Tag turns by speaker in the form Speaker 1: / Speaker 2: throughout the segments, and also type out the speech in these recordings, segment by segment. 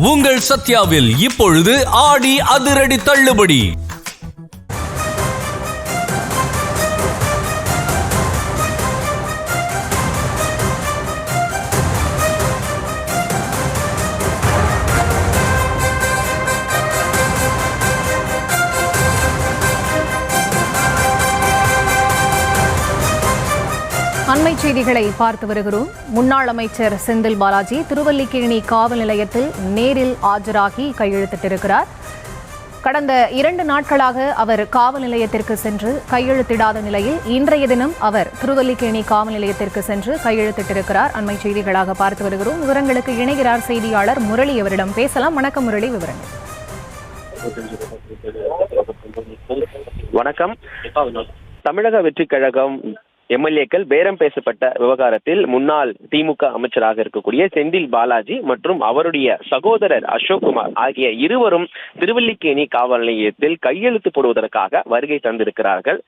Speaker 1: உங்கள் சத்யாவில் இப்பொழுது ஆடி அதிரடி தள்ளுபடி.
Speaker 2: அண்மை செய்திகளை பார்த்து வருகிறோம். முன்னாள் அமைச்சர் செந்தில் பாலாஜி திருவல்லிக்கேணி காவல் நிலையத்தில் நேரில் ஆஜராகி கையெழுத்திட்டிருக்கிறார். கடந்த 2 நாட்களாக அவர் காவல் நிலையத்திற்கு சென்று கையெழுத்திடாத நிலையில் இன்றைய தினம் அவர் திருவல்லிக்கேணி காவல் நிலையத்திற்கு சென்று கையெழுத்திட்டிருக்கிறார். அண்மை செய்திகளாக பார்த்து வருகிறோம். விவரங்களுக்கு இணைகிறார் செய்தியாளர் முரளி. அவரிடம் பேசலாம். வணக்கம் முரளி, விவரங்கள்.
Speaker 3: வணக்கம். தமிழக வெற்றி கழகம் எம்எல்ஏக்கள் பேரம் பேசப்பட்ட விவகாரத்தில் முன்னாள் திமுக அமைச்சராக இருக்கக்கூடிய செந்தில் பாலாஜி மற்றும் அவருடைய சகோதரர் அசோக்குமார் ஆகிய இருவரும் திருவல்லிக்கேணி காவல் நிலையத்தில் கையெழுத்து போடுவதற்காக வருகை தந்திருக்கிறார்கள்.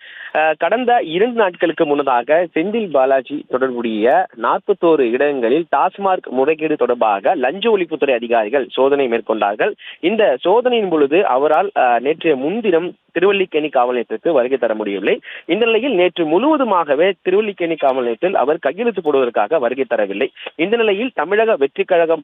Speaker 3: கடந்த 2 நாட்களுக்கு முன்னதாக செந்தில் பாலாஜி தொடர்புடைய 41 இடங்களில் டாஸ்மாக் முறைகேடு தொடர்பாக லஞ்ச ஒழிப்புத்துறை அதிகாரிகள் சோதனை மேற்கொண்டார்கள். இந்த சோதனையின் பொழுது அவரால் நேற்றைய முன்தினம் திருவல்லிக்கேணி காவல் நிலையத்திற்கு வருகை தர முடியவில்லை. இந்த நிலையில் நேற்று முழுவதுமாகவே திருவல்லிக்கேணி காவல் நிலையத்தில் அவர் கையெழுத்து போடுவதற்காக வருகை தரவில்லை. இந்த நிலையில் தமிழக வெற்றி கழகம்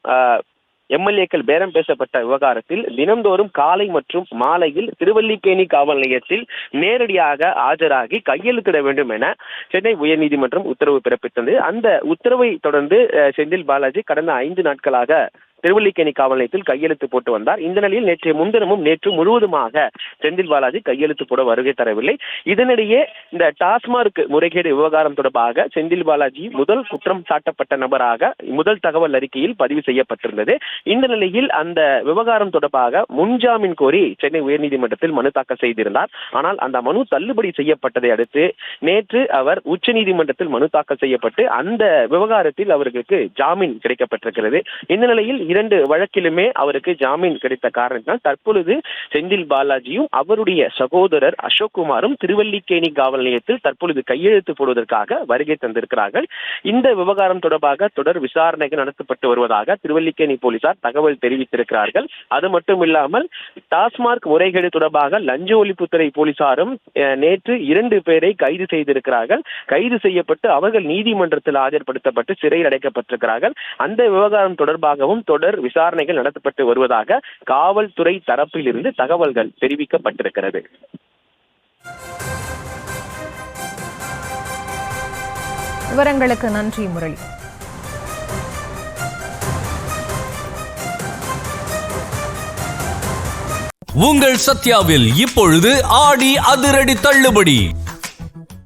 Speaker 3: எம்எல்ஏக்கள் பேரம் பேசப்பட்ட விவகாரத்தில் தினந்தோறும் காலை மற்றும் மாலையில் திருவல்லிக்கேணி காவல் நிலையத்தில் நேரடியாக ஆஜராகி கையெழுத்திட வேண்டும் என சென்னை உயர்நீதிமன்றம் உத்தரவு பிறப்பித்தது. அந்த உத்தரவை தொடர்ந்து செந்தில் பாலாஜி கடந்த 5 நாட்களாக திருவல்லிக்கேணி காவல் நிலையத்தில் கையெழுத்து போட்டு வந்தார். இந்த நிலையில் நேற்றைய முன்தினமும் நேற்று முழுவதுமாக செந்தில் பாலாஜி கையெழுத்து போட வருகை தரவில்லை. இதனிடையே இந்த டாஸ்மாக் முறைகேடு விவகாரம் தொடர்பாக செந்தில் பாலாஜி முதல் குற்றம் சாட்டப்பட்ட நபராக முதல் தகவல் அறிக்கையில் பதிவு செய்யப்பட்டிருந்தது. இந்த நிலையில் அந்த விவகாரம் தொடர்பாக முன்ஜாமீன் கோரி சென்னை உயர்நீதிமன்றத்தில் மனு தாக்கல் செய்திருந்தார். ஆனால் அந்த மனு தள்ளுபடி செய்யப்பட்டதை அடுத்து நேற்று அவர் உச்சநீதிமன்றத்தில் மனு தாக்கல் செய்யப்பட்டு அந்த விவகாரத்தில் அவர்களுக்கு ஜாமீன் கிடைக்கப்பட்டிருக்கிறது. இந்த நிலையில் 2 வழக்கிலுமே அவருக்கு ஜாமீன் கிடைத்த காரணத்தால் தற்பொழுது செந்தில் பாலாஜியும் அவருடைய சகோதரர் அசோக்குமாரும் திருவல்லிக்கேணி காவல் நிலையத்தில் தற்பொழுது கையெழுத்து போடுவதற்காக வருகை தந்திருக்கிறார்கள். இந்த விவகாரம் தொடர்பாக தொடர் விசாரணைகள் நடத்தப்பட்டு வருவதாக திருவல்லிக்கேணி போலீசார் தகவல் தெரிவித்திருக்கிறார்கள். அது மட்டுமில்லாமல் டாஸ்மாக் முறைகேடு தொடர்பாக லஞ்ச ஒழிப்புத்துறை போலீசாரும் நேற்று 2 பேரை கைது செய்திருக்கிறார்கள். கைது செய்யப்பட்டு அவர்கள் நீதிமன்றத்தில் ஆஜர்படுத்தப்பட்டு சிறையில் அடைக்கப்பட்டிருக்கிறார்கள். அந்த விவகாரம் தொடர்பாகவும் தொடர் விசாரணைகள் நடத்தப்பட்டு வருவதாக காவல்துறை தரப்பில் இருந்து தகவல்கள் தெரிவிக்கப்பட்டிருக்கிறது.
Speaker 2: விவரங்களுக்கு நன்றி முரளி.
Speaker 1: உங்கள் சத்யாவில் இப்பொழுது ஆடி அதிரடி தள்ளுபடி.